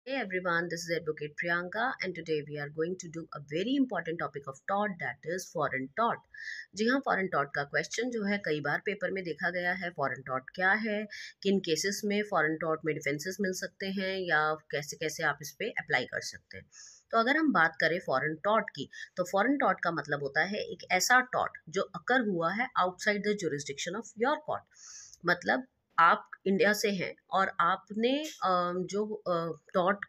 Hey everyone, this is Advocate Priyanka and today we are going to do a very important topic of tort, that is foreign tort। जी हाँ, foreign taught का question जो है कई बार paper में देखा गया है। फॉरेन टॉट क्या है, किन केसेस में फॉरेन टॉट में डिफेंसेस मिल सकते हैं या कैसे कैसे आप इस पे अप्लाई कर सकते हैं। तो अगर हम बात करें फॉरेन टॉट की, तो फॉरेन टॉट का मतलब होता है एक ऐसा टॉट जो अकर हुआ है outside the jurisdiction of your court. मतलब आप इंडिया से हैं और आपने जो टॉट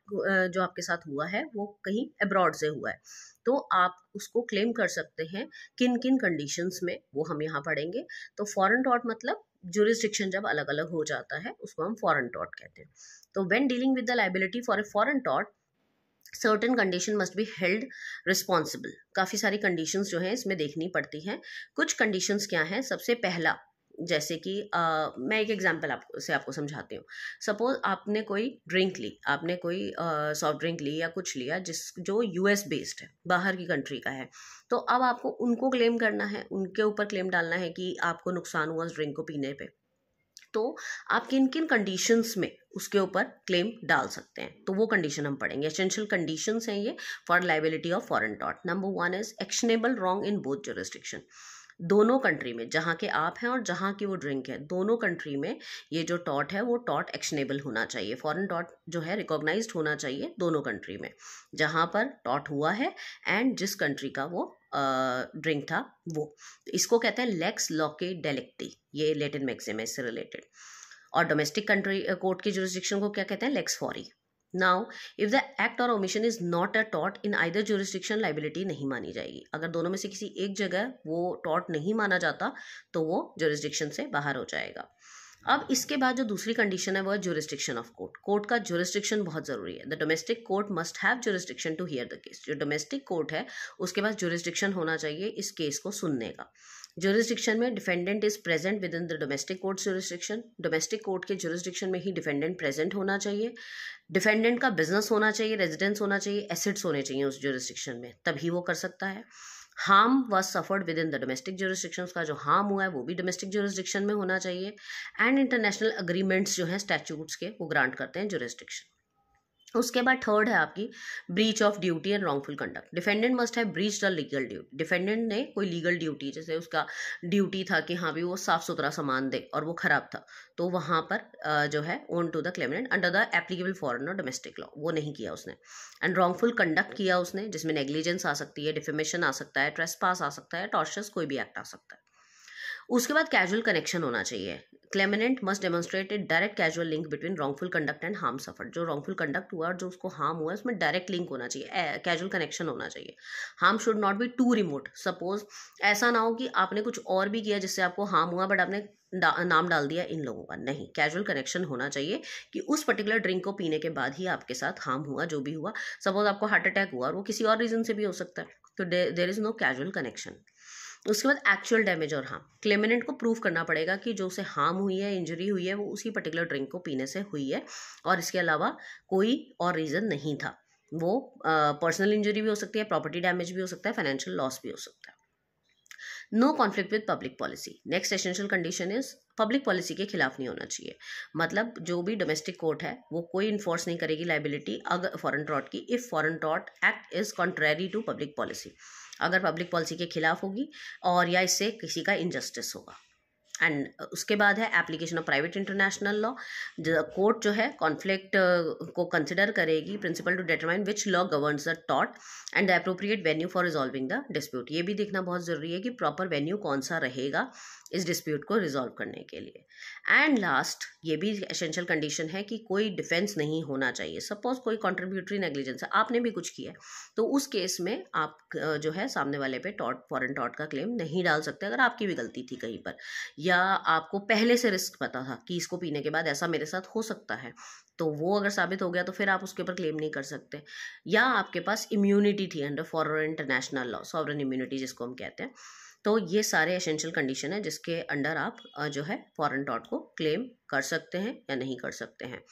जो आपके साथ हुआ है वो कहीं अब्रॉड से हुआ है, तो आप उसको क्लेम कर सकते हैं। किन किन कंडीशंस में वो हम यहाँ पढ़ेंगे। तो फॉरेन टॉट मतलब जुरिस्डिक्शन जब अलग अलग हो जाता है उसको हम फॉरेन टॉट कहते हैं। तो when dealing with the liability for a foreign taught, certain condition must be held responsible. काफ़ी सारी कंडीशंस जो हैं इसमें देखनी पड़ती हैं। कुछ कंडीशंस क्या हैं, सबसे पहला, जैसे कि मैं एक एग्जांपल आपको समझाती हूँ। सपोज आपने कोई ड्रिंक ली, आपने कोई सॉफ्ट ड्रिंक ली या कुछ लिया जो यूएस बेस्ड है, बाहर की कंट्री का है। तो अब आपको उनको क्लेम करना है, उनके ऊपर क्लेम डालना है कि आपको नुकसान हुआ उस ड्रिंक को पीने पे। तो आप किन किन कंडीशंस में उसके ऊपर क्लेम डाल सकते हैं, तो वो कंडीशन हम पढ़ेंगे। एसेंशियल कंडीशंस हैं ये for liability of foreign tort. Number 1 is actionable wrong in both jurisdiction. दोनों कंट्री में, जहाँ के आप हैं और जहाँ की वो ड्रिंक है, दोनों कंट्री में ये जो टॉट है वो टॉट एक्शनेबल होना चाहिए। फॉरेन टॉट जो है रिकॉग्नाइज्ड होना चाहिए दोनों कंट्री में, जहाँ पर टॉट हुआ है एंड जिस कंट्री का वो ड्रिंक था वो। तो इसको कहते हैं लेक्स लॉके डेलिक्टी, ये लैटिन मैक्सिम है इससे रिलेटेड। और डोमेस्टिक कंट्री कोर्ट की जुरिस्डिक्शन को क्या कहते हैं, lex fori. Now if the act or omission is not a टॉट इन आइदर जुरिस्डिक्शन, लाइबिलिटी नहीं मानी जाएगी। अगर दोनों में से किसी एक जगह वो टॉट नहीं माना जाता तो वो जुरिस्डिक्शन से बाहर हो जाएगा। अब इसके बाद जो दूसरी कंडीशन है वो है जुरिस्डिक्शन ऑफ कोर्ट। कोर्ट का जुरिस्डिक्शन बहुत जरूरी है। The domestic court must have jurisdiction to hear the case. जो डोमेस्टिक कोर्ट है उसके पास जुरिस्डिक्शन होना चाहिए इस केस को सुनने का। जुरिस्डिक्शन में defendant is present with in the domestic court jurisdiction. Domestic court के जुरिस्डिक्शन में ही डिफेंडेंट प्रेजेंट होना चाहिए। डिफेंडेंट का बिजनेस होना चाहिए, रेजिडेंस होना चाहिए, एसेट्स होने चाहिए उस जुरिस्डिक्शन में, तभी वो कर सकता है। Harm was suffered with in the domestic jurisdiction, का जो हार्म हुआ है वो भी डोमेस्टिक जुरिस्डिक्शन में होना चाहिए। एंड इंटरनेशनल अग्रीमेंट्स जो हैं स्टैट्यूट्स के, वो ग्रांट करते हैं जुरिस्डिक्शन। उसके बाद थर्ड है आपकी breach of duty and wrongful conduct. Defendant must have breached the legal duty. Defendant ने कोई लीगल ड्यूटी, जैसे उसका ड्यूटी था कि हाँ भी वो साफ सुथरा सामान दे और वो खराब था, तो वहां पर जो है own to the claimant under the applicable foreign और डोमेस्टिक लॉ, वो नहीं किया उसने। एंड रॉन्गफुल कंडक्ट किया उसने, जिसमें नेग्लिजेंस आ सकती है, डिफेमेशन आ सकता है, ट्रेसपास आ सकता है, टॉर्चर्स, कोई भी एक्ट आ सकता है। उसके बाद कैजुअल कनेक्शन होना चाहिए। Claimant must demonstrate a direct casual link between wrongful conduct and harm suffered. जो रॉन्गफुल कंडक्ट हुआ और जो उसको हार्म हुआ उसमें डायरेक्ट लिंक होना चाहिए, कैजुअल कनेक्शन होना चाहिए। Harm should not be too remote. Suppose ऐसा ना हो कि आपने कुछ और भी किया जिससे आपको हार्म हुआ बट आपने नाम डाल दिया इन लोगों का, नहीं। कैजुअल कनेक्शन होना चाहिए कि उस पर्टिकुलर ड्रिंक को पीने के बाद ही आपके साथ हार्म हुआ, जो भी हुआ। सपोज आपको हार्ट अटैक हुआ और वो किसी और रीजन से भी हो सकता है, तो there is no casual connection. उसके बाद एक्चुअल डैमेज और हार्म। क्लेमेनेंट को प्रूव करना पड़ेगा कि जो उसे हार्म हुई है, इंजरी हुई है, वो उसी पर्टिकुलर ड्रिंक को पीने से हुई है और इसके अलावा कोई और रीजन नहीं था। वो पर्सनल इंजरी भी हो सकती है, प्रॉपर्टी डैमेज भी हो सकता है, फाइनेंशियल लॉस भी हो सकता है। No conflict with public policy. Next essential condition is public policy के खिलाफ नहीं होना चाहिए। मतलब जो भी डोमेस्टिक कोर्ट है वो कोई इन्फोर्स नहीं करेगी लाइबिलिटी अगर फॉरेन टॉर्ट की, if foreign tort act is contrary to public policy, अगर पब्लिक पॉलिसी के खिलाफ होगी और या इससे किसी का इनजस्टिस होगा। एंड उसके बाद है application of private international law. Court जो है कॉन्फ्लिक्ट को कंसिडर करेगी principle to determine which law governs the tort and the appropriate venue for resolving the dispute. ये भी देखना बहुत जरूरी है कि प्रॉपर वेन्यू कौन सा रहेगा इस डिस्प्यूट को रिजॉल्व करने के लिए। एंड लास्ट, ये भी एसेंशियल कंडीशन है कि कोई डिफेंस नहीं होना चाहिए। सपोज कोई कॉन्ट्रीब्यूटरी नेग्लिजेंस है, आपने भी कुछ किया है, तो उस केस में आप जो है सामने वाले पे टॉर्ट, फॉरेन टॉर्ट का क्लेम नहीं डाल सकते अगर आपकी भी गलती थी कहीं पर, या आपको पहले से रिस्क पता था कि इसको पीने के बाद ऐसा मेरे साथ हो सकता है, तो वो अगर साबित हो गया तो फिर आप उसके ऊपर क्लेम नहीं कर सकते। या आपके पास इम्यूनिटी थी under foreign international law, sovereign immunity जिसको हम कहते हैं। तो ये सारे एसेंशियल कंडीशन है जिसके अंडर आप जो है फॉरेन टॉर्ट को क्लेम कर सकते हैं या नहीं कर सकते हैं।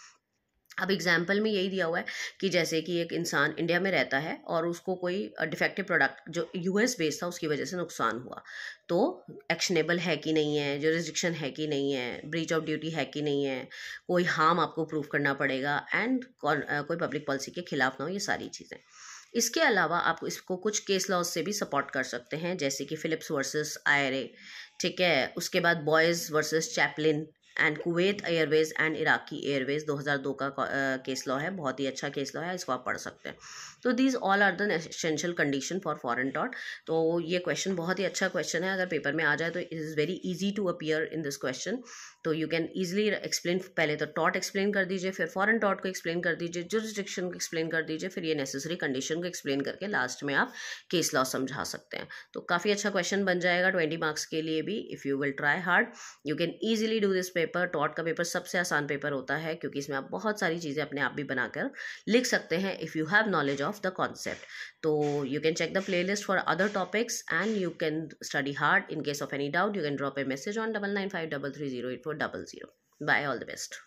अब एग्जाम्पल में यही दिया हुआ है कि जैसे कि एक इंसान इंडिया में रहता है और उसको कोई डिफेक्टिव प्रोडक्ट जो यूएस बेस्ड था उसकी वजह से नुकसान हुआ, तो एक्शनेबल है कि नहीं है, जो रिस्ट्रिक्शन है कि नहीं है, ब्रीच ऑफ ड्यूटी है कि नहीं है, कोई हार्म आपको प्रूव करना पड़ेगा, एंड कोई पब्लिक पॉलिसी के खिलाफ ना हो, ये सारी चीज़ें। इसके अलावा आप इसको कुछ केस लॉज से भी सपोर्ट कर सकते हैं, जैसे कि फिलिप्स वर्सेस आयरे, ठीक है, उसके बाद boys versus Chaplin and Kuwait Airways and Iraqi Airways 2002 का केस लॉ है, बहुत ही अच्छा केस लॉ है, इसको आप पढ़ सकते हैं। तो these all are the essential condition for foreign टॉट। तो ये क्वेश्चन बहुत ही अच्छा क्वेश्चन है, अगर पेपर में आ जाए तो it is very easy to appear in this question. तो यू कैन ईजिली एक्सप्लेन, पहले तो टॉट एक्सप्लेन कर दीजिए, फिर फॉरेन टॉट को एक्सप्लेन कर दीजिए, जुरिस्डिक्शन को एक्सप्लेन कर दीजिए, फिर ये नेसेसरी कंडीशन को एक्सप्लेन करके लास्ट में आप केस लॉ समझा सकते हैं। तो काफ़ी अच्छा क्वेश्चन बन जाएगा 20 मार्क्स के लिए भी। If you will try hard you can easily do this paper. Taught का पेपर सबसे आसान पेपर होता है, क्योंकि इसमें आप बहुत सारी चीज़ें अपने आप भी बनाकर लिख सकते हैं if you have knowledge of the concept. तो you can check the playlist for other topics and you can study hard. In case of any doubt, you can drop a message on 9953308400. Bye, all the best.